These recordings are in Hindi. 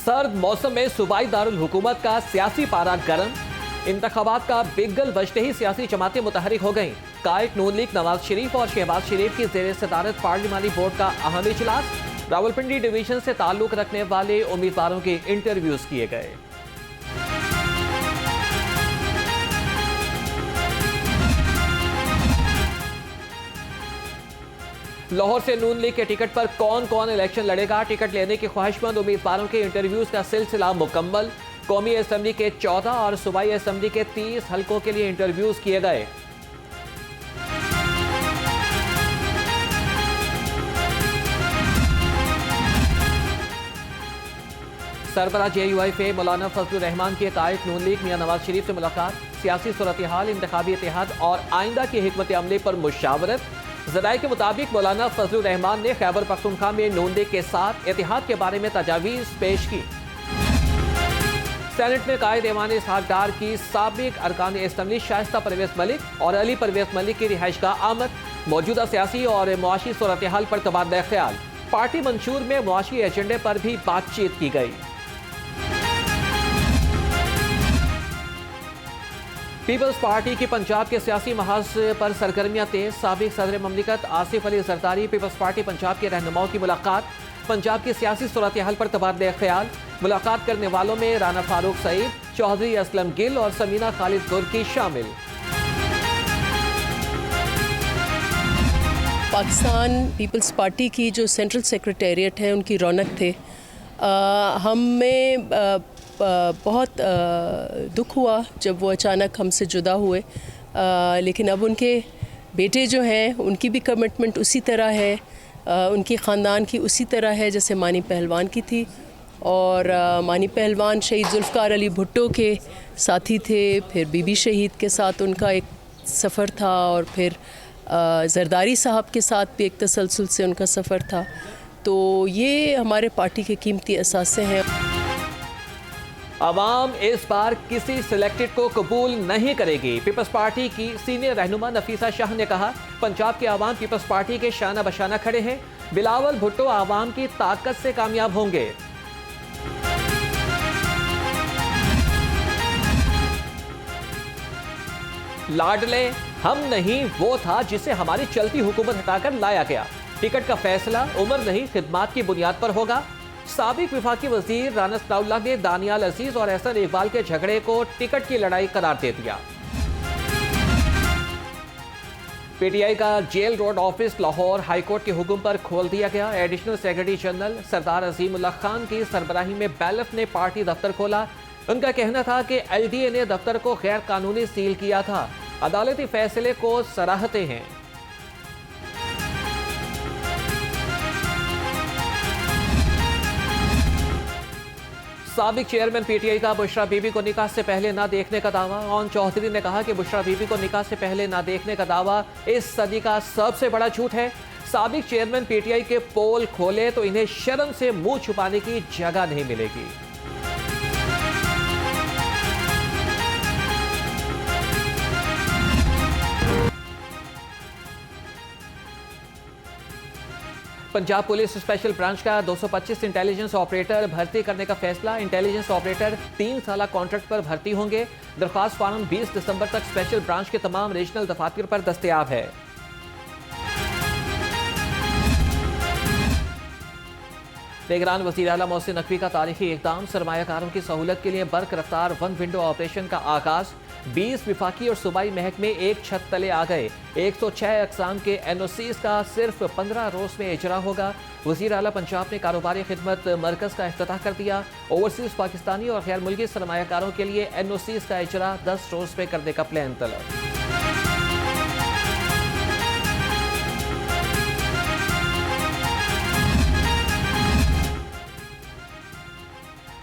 सर्द मौसम में सूबाई दारुल हुकूमत का सियासी पारा गर्म। इंतखाबात का बिगल बजते ही सियासी जमातें मुतहरिक हो गईं। कायद नून लीग नवाज शरीफ और शहबाज शरीफ की ज़ेर सदारत पार्लिमानी बोर्ड का अहम इजलास। रावलपिंडी डिवीजन से ताल्लुक रखने वाले उम्मीदवारों के इंटरव्यूज किए गए। लाहौर से नून लीग के टिकट पर कौन कौन इलेक्शन लड़ेगा, टिकट लेने की ख्वाहिशमंद उम्मीदवारों के इंटरव्यूज का सिलसिला मुकम्मल। कौमी असम्बली के 14 और सूबाई असम्बली के 30 हलकों के लिए इंटरव्यूज किए गए। सरबराह JUIF मौलाना फजलुर रहमान की कायद नून लीग मियां नवाज शरीफ से मुलाकात। सियासी सूरत हाल, इंतखाबी इत्तेहाद और आइंदा की हिकमत अमली पर मुशावरत। ज़राए के मुताबिक मौलाना फजलुर रहमान ने खैबर पख्तूनख्वा में नून लीग के साथ इत्तेहाद के बारे में तजावीज़ पेश की। सेनेट में कायद ऐवान इसहाक डार की साबिक अरकान असम्बली शाइस्ता परवेज मलिक और अली परवेज मलिक की रिहाइश का आमद। मौजूदा सियासी और मुआशी सूरत हाल पर तबादला ख्याल। पार्टी मंशूर में मुआशी एजेंडे पर भी बातचीत की गई। पीपल्स पार्टी की पंजाब के सियासी महाज पर सरगर्मियां तेज। साबिक सदर ममलिकत आसिफ अली जरदारी पीपल्स पार्टी पंजाब के रहनुमाओं की मुलाकात। पंजाब की सियासी सूरत हाल पर तबादला ख्याल। मुलाकात करने वालों में राना फारूक सईद, चौधरी असलम गिल और समीना खालिद गुर्की शामिल। पाकिस्तान पीपल्स पार्टी की जो सेंट्रल सेक्रेटेरिएट है उनकी रौनक थे। हमें बहुत दुख हुआ जब वो अचानक हमसे जुदा हुए, लेकिन अब उनके बेटे जो हैं उनकी भी कमिटमेंट उसी तरह है, उनकी ख़ानदान की उसी तरह है जैसे मानी पहलवान की थी। और मानी पहलवान शहीद जुल्फ़कार अली भुट्टो के साथी थे, फिर बीबी शहीद के साथ उनका एक सफ़र था और फिर जरदारी साहब के साथ भी एक तसलसल से उनका सफ़र था। तो ये हमारे पार्टी के कीमती असासे हैं। अवाम इस बार किसी सिलेक्टेड को कबूल नहीं करेगी। पीपल्स पार्टी की सीनियर रहनुमा नफीसा शाह ने कहा, पंजाब के अवाम पीपल्स पार्टी के शाना बशाना खड़े हैं। बिलावल भुट्टो अवाम की ताकत से कामयाब होंगे। लाडले हम नहीं वो था जिसे हमारी चलती हुकूमत हटाकर लाया गया। टिकट का फैसला उम्र नहीं खिदमात की बुनियाद पर होगा। साबिक विफाकी वजीर राना सनाउल्लाह ने दानियाल अजीज और एहसन इकबाल के झगड़े को टिकट की लड़ाई करार दे दिया। PTI का jail road office Lahore high court के हुक्म पर खोल दिया गया। Additional secretary general Sardar Azimullah Khan की सरबराही में बैलफ ने पार्टी दफ्तर खोला। उनका कहना था कि LDA ने दफ्तर को गैर कानूनी सील किया था। अदालती फैसले को सराहते हैं। साबिक चेयरमैन PTI का बुशरा बीबी को निकाह से पहले ना देखने का दावा। ओन चौधरी ने कहा कि बुशरा बीबी को निकाह से पहले ना देखने का दावा इस सदी का सबसे बड़ा झूठ है। साबिक चेयरमैन PTI के पोल खोले तो इन्हें शर्म से मुंह छुपाने की जगह नहीं मिलेगी। पंजाब पुलिस स्पेशल ब्रांच का 225 इंटेलिजेंस ऑपरेटर भर्ती करने का फैसला। इंटेलिजेंस ऑपरेटर 3 साल कॉन्ट्रैक्ट पर भर्ती होंगे। दरख्वास्त फार्म 20 दिसंबर तक स्पेशल ब्रांच के तमाम रीजनल दफातर पर दस्तयाब है। निगरान वज़ीर आला मोहसिन नकवी का तारीखी इक़दाम। सरमायाकारों की सहूलत के लिए बर्क रफ्तार वन विंडो ऑपरेशन का आगाज। 20 विफाकी और सूबाई महकमे एक छत तले आ गए। 106 अक़साम के NOCs का सिर्फ 15 रोज़ में इजरा होगा। वज़ीर आला पंजाब ने कारोबारी खिदमत मरकज़ का इफ्तिताह कर दिया। ओवरसीज़ पाकिस्तानी और गैर मुल्की सरमायाकारों के लिए NOCs का इजरा 10 रोज़ में करने का प्लान तलब।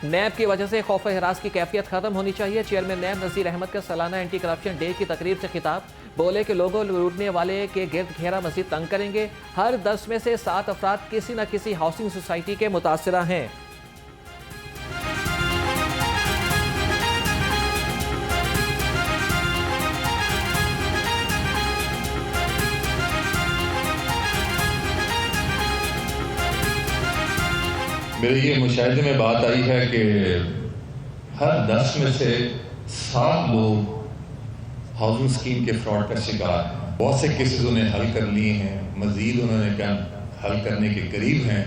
नैब की वजह से खौफ हिरास की कैफियत खत्म होनी चाहिए। चेयरमैन नैब नज़ीर अहमद का सालाना एंटी करप्शन डे की तकरीब से खिताब। बोले कि लोगों लूटने वाले के गिर्द घेरा मजीद तंग करेंगे। हर 10 में से 7 अफराद किसी न किसी हाउसिंग सोसाइटी के मुतासिरा हैं। मेरे ये मुशाहिदे में बात आई है कि हर 10 में से 7 लोग हाउसिंग स्कीम के फ्रॉड का शिकार हैं। बहुत से केसेस उन्हें हल कर लिए हैं, मज़ीद उन्होंने क्या हल करने के करीब हैं।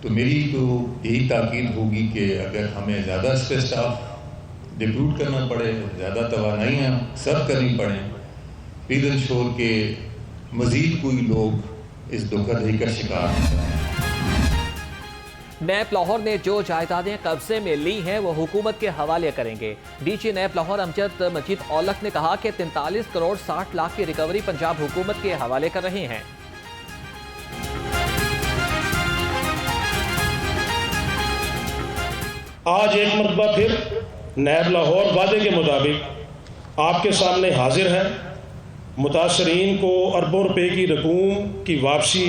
तो मेरी तो यही ताकीद होगी कि अगर हमें ज़्यादा इस पर स्टाफ रिक्रूट करना पड़े, ज़्यादा तवानाइयाँ सर्व करनी पड़ें, प्लीज़ इंश्योर के मज़ीद कोई लोग इस धोखाधड़ी का शिकार हैं। नैब लाहौर ने जो जायदादें कब्जे में ली हैं वो हुकूमत के हवाले करेंगे। डीजी नैब लाहौर अमजद मजीद औलख ने कहा कि 43 करोड़ 60 लाख की रिकवरी पंजाब हुकूमत के हवाले कर रहे हैं। आज एक मरतबा फिर नैब लाहौर वादे के मुताबिक आपके सामने हाजिर है। मुतासरीन को अरबों रुपए की रकूम की वापसी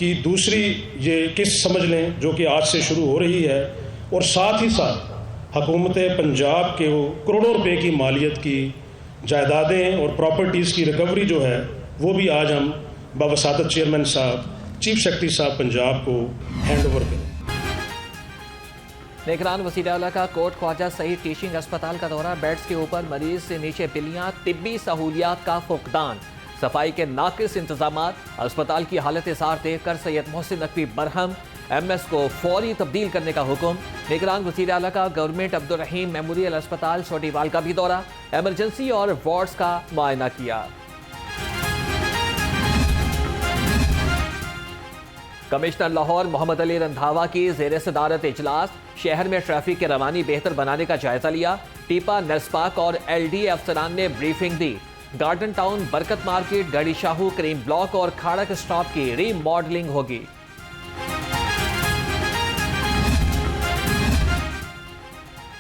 की दूसरी ये किस्त समझ लें जो कि आज से शुरू हो रही है, और साथ ही साथ हुकूमत पंजाब के करोड़ों रुपए की मालियत की जायदादें और प्रॉपर्टीज़ की रिकवरी जो है वो भी आज हम बावसादत चेयरमैन साहब, चीफ सेक्रेटरी साहब पंजाब को हैंड ओवर करें। निगरान वज़ीर आला का कोट ख्वाजा सईद टीचिंग अस्पताल का दौरा, बेड्स के ऊपर मरीज से नीचे बिल्लियां, तिब्बी सहूलियात का फुकदान, सफाई के नाकिस इंतजामात, अस्पताल की हालत इज़हार देखकर सैयद मोहसिन नकवी बरहम, MS को फौरी तब्दील करने का हुक्म। निगरान वज़ीर आला का गवर्नमेंट अब्दुल रहीम मेमोरियल अस्पताल सोटीवाल का भी दौरा, एमरजेंसी और वार्ड्स का मुआयना किया। कमिश्नर लाहौर मोहम्मद अली रंधावा की ज़ेर सदारत इजलास, शहर में ट्रैफिक की रवानी बेहतर बनाने का जायजा लिया। टीपा, नस्पाक और LD अफसरान ने ब्रीफिंग दी। गार्डन टाउन, बरकत मार्केट, गड़ी शाहू, करीम ब्लॉक और खाड़क स्टॉप की रीमॉडलिंग होगी।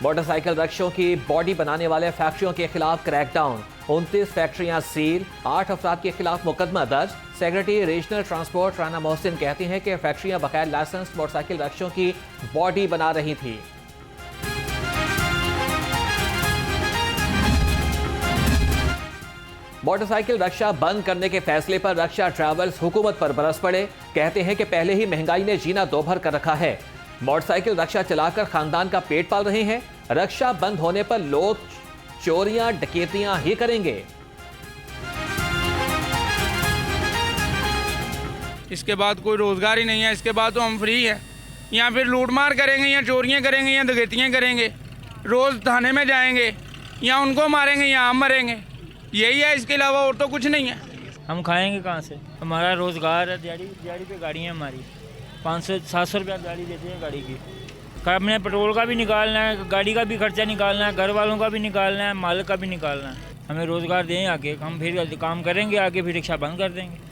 मोटरसाइकिल रक्षों की बॉडी बनाने वाले फैक्ट्रियों के खिलाफ क्रैकडाउन, 29 फैक्ट्रियां सील, 8 अफराद के खिलाफ मुकदमा दर्ज। Secretary regional transport Rana Mohsin कहती हैं कि फैक्ट्रियां बगैर लाइसेंस मोटरसाइकिल रक्षों की बॉडी बना रही थी। मोटरसाइकिल रक्षा बंद करने के फैसले पर रक्षा ट्रैवल्स हुकूमत पर बरस पड़े। कहते हैं कि पहले ही महंगाई ने जीना दोभर कर रखा है, मोटरसाइकिल रक्षा चलाकर खानदान का पेट पाल रहे हैं। रक्षा बंद होने पर लोग चोरियां डकैतियां ही करेंगे। इसके बाद कोई रोजगार ही नहीं है, इसके बाद तो हम फ्री है। या फिर लूटमार करेंगे, या चोरियां करेंगे, या डकैतियां करेंगे, रोज थाने में जाएंगे, या उनको मारेंगे या हम मरेंगे, यही है। इसके अलावा और तो कुछ नहीं है। हम खाएंगे कहाँ से? हमारा रोज़गार है, दिहाड़ी पे गाड़ी है हमारी, 500-700 रुपया दिहाड़ी देते हैं गाड़ी की। हमने पेट्रोल का भी निकालना है, गाड़ी का भी खर्चा निकालना है, घर वालों का भी निकालना है, मालिक का भी निकालना है। हमें रोज़गार दें आगे, हम फिर काम करेंगे आगे, फिर रिक्शा बंद कर देंगे।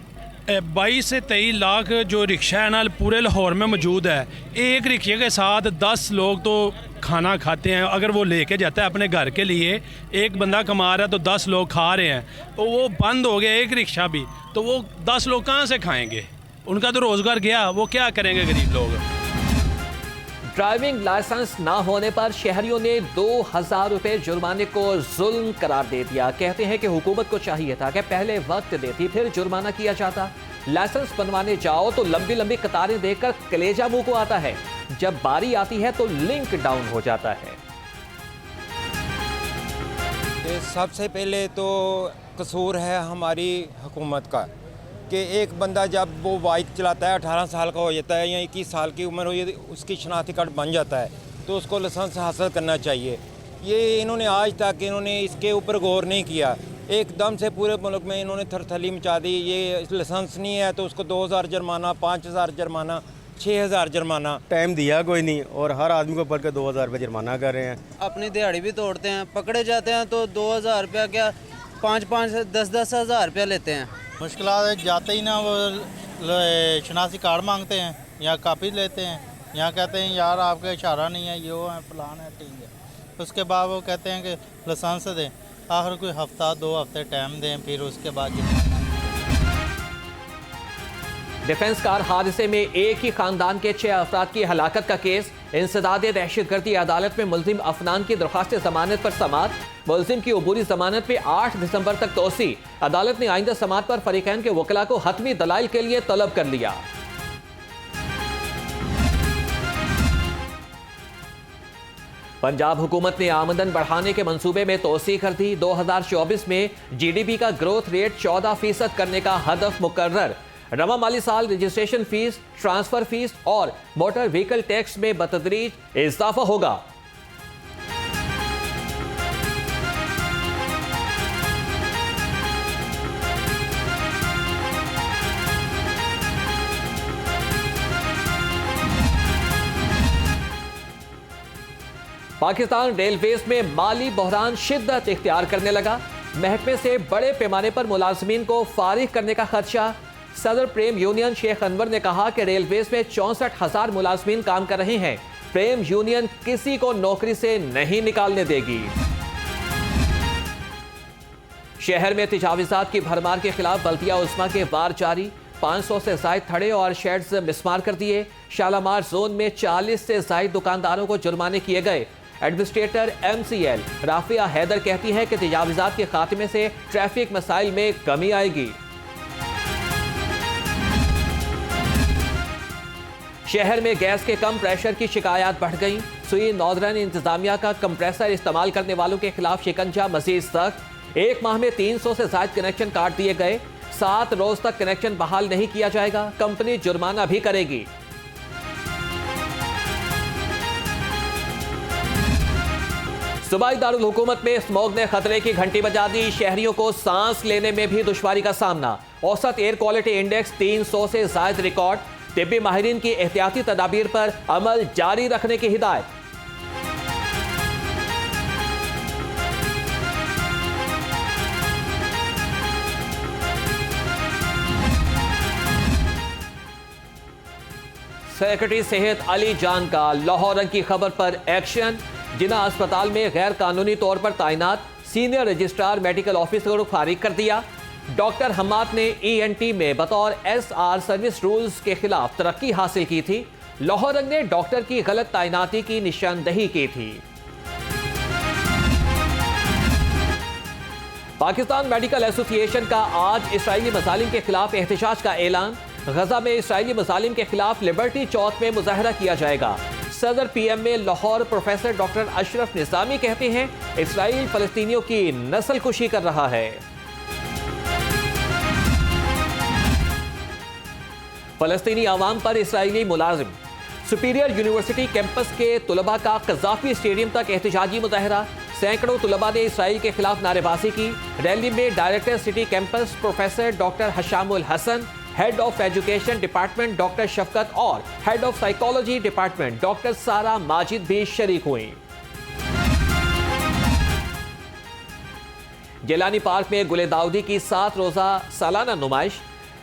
22 से 23 लाख जो रिक्शा है ना पूरे लाहौर में मौजूद है। एक रिक्शे के साथ 10 लोग तो खाना खाते हैं। अगर वो लेके जाता है अपने घर के लिए, एक बंदा कमा रहा है तो 10 लोग खा रहे हैं, तो वो बंद हो गया एक रिक्शा भी, तो वो 10 लोग कहाँ से खाएंगे? उनका तो रोज़गार गया, वो क्या करेंगे गरीब लोग? ड्राइविंग लाइसेंस ना होने पर शहरियों ने 2000 रुपए जुर्माने को जुल्म करार दे दिया। कहते हैं कि हुकूमत को चाहिए था कि पहले वक्त देती फिर जुर्माना किया जाता। लाइसेंस बनवाने जाओ तो लंबी लंबी कतारें देखकर कलेजा मुंह को आता है, जब बारी आती है तो लिंक डाउन हो जाता है। सबसे पहले तो कसूर है हमारी हुकूमत का कि एक बंदा जब वो बाइक चलाता है, 18 साल का हो जाता है या 21 साल की उम्र हो जाती, उसकी शनाख्ती कार्ड बन जाता है, तो उसको लाइसेंस हासिल करना चाहिए। ये इन्होंने आज तक इसके ऊपर गौर नहीं किया। एकदम से पूरे मुल्क में इन्होंने थरथली मचा दी। ये लाइसेंस नहीं है तो उसको 2000 जुर्माना, 5000 जुर्माना, 6000 जुर्माना। टाइम दिया कोई नहीं और हर आदमी को बढ़ के 2000 रुपये जुर्माना कर रहे हैं। अपनी दिहाड़ी भी तोड़ते हैं, पकड़े जाते हैं तो 2000 रुपया क्या 5-5 से 10-10 हज़ार रुपया लेते हैं। मुश्किलात जाते ही ना वो शनाख्ती कार्ड मांगते हैं या कापी लेते हैं, यहाँ कहते हैं यार आपका इशारा नहीं है, ये वो है प्लान है, ठीक है। उसके बाद वो कहते हैं कि लाइसेंस दें, आखिर कोई हफ्ता 2 हफ्ते टाइम दें, फिर उसके बाद डिफेंस कार हादसे में एक ही खानदान के 6 अफराद की हलाकत का केस। इंसदाद दहशतगर्दी अदालत में मुल्जिम अफनान की दरख्वास्त जमानत पर समाअत। मुल्जिम की अबूरी जमानत पे 8 दिसंबर तक तोसी। अदालत ने आइंदा समाअत पर फरीकैन के वकला को हतमी दलाइल के लिए तलब कर लिया। पंजाब हुकूमत ने आमदन बढ़ाने के मंसूबे में तोसी कर दी। 2024 में जीडीपी का ग्रोथ रेट 14% करने का हदफ मुकर्रर। रवा माली साल रजिस्ट्रेशन फीस, ट्रांसफर फीस और मोटर व्हीकल टैक्स में बतदरीज इजाफा होगा। पाकिस्तान रेलवेज में माली बहरान शिद्दत इख्तियार करने लगा। महकमे से बड़े पैमाने पर मुलाजमीन को फारिग करने का खदशा। सदर प्रेम यूनियन शेख अनवर ने कहा कि रेलवेज में 64,000 मुलाजमीन काम कर रहे हैं। प्रेम यूनियन किसी को नौकरी से नहीं निकालने देगी। शहर में तजावीज़ात की भरमार के खिलाफ बल्दिया उस्मा के वार जारी। 500 से जायद थड़े और शेड्स मिसमार कर दिए। शालामार जोन में 40 से जायद दुकानदारों को जुर्माने किए गए। एडमिनिस्ट्रेटर MCL राफिया हैदर कहती हैं कि तजावीज़ात के खात्मे से ट्रैफिक मसाइल में कमी आएगी। शहर में गैस के कम प्रेशर की शिकायत बढ़ गई। सुई नॉर्दर्न इंतजामिया का कंप्रेसर इस्तेमाल करने वालों के खिलाफ शिकंजा मजीद सख्त। एक माह में 300 से जायद कनेक्शन काट दिए गए। 7 रोज तक कनेक्शन बहाल नहीं किया जाएगा। कंपनी जुर्माना भी करेगी। सूबाई दारुल हुकूमत में स्मॉग ने खतरे की घंटी बजा दी। शहरियों को सांस लेने में भी दुश्वारी का सामना। औसत एयर क्वालिटी इंडेक्स 300 से जायद रिकॉर्ड। तिब्बी माहिरीन की एहतियाती तदाबीर पर अमल जारी रखने की हिदायत। सेक्रेटरी सेहत अली जान का लाहौर रंग की खबर पर एक्शन। जिना अस्पताल में गैर कानूनी तौर पर तैनात सीनियर रजिस्ट्रार मेडिकल ऑफिसर को फारिग कर दिया। डॉक्टर हम्माद ने ENT में बतौर SR सर्विस रूल्स के खिलाफ तरक्की हासिल की थी। लाहौर रंग ने डॉक्टर की गलत तैनाती की निशानदही की थी। पाकिस्तान मेडिकल एसोसिएशन का आज इसराइली मजालिम के खिलाफ एहतजाज का ऐलान। गजा में इसराइली मजालिम के खिलाफ लिबर्टी चौक में मुजाहरा किया जाएगा। सदर PM में लाहौर प्रोफेसर डॉक्टर अशरफ निजामी कहते हैं इसराइल फलस्तीनियों की नस्ल कुशी कर रहा है। फलस्तीनी आवाम पर इसराइली मुलाजिम। सुपीरियर यूनिवर्सिटी कैंपस के तुलबा का कज़ाफी स्टेडियम तक एहतजाजी मुजाहरा। सैकड़ों तुलबा ने इसराइल के खिलाफ नारेबाजी की। रैली में director city campus professor doctor Hashamul Hasan, head of education department doctor Shafqat और head of psychology department doctor Sara Majid भी शरीक हुई। जिलानी पार्क में गुले दाऊदी की 7 रोजा सालाना नुमाइश।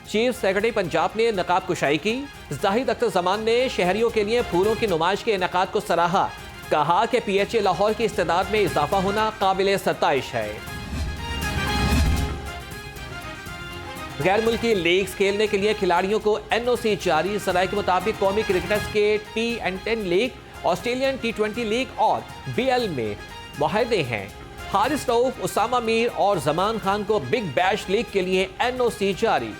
चीफ सेक्रेटरी पंजाब ने नकाब कुशाई की। जाहिद अख्तर जमान ने शहरियों के लिए फूलों की नुमाइश के इनेकाद को सराहा। कहा कि PHA लाहौर की इस्तेदाद में इजाफा होना काबिल सताइश है। गैर मुल्की लीग्स खेलने के लिए खिलाड़ियों को NOC जारी। सराय के मुताबिक कौमी क्रिकेटर्स के T10 league, Australian T20 league और BL में मुआहदे हैं। हारिस रऊफ, उसामा मीर और जमान खान को बिग बैश लीग के लिए NOC जारी।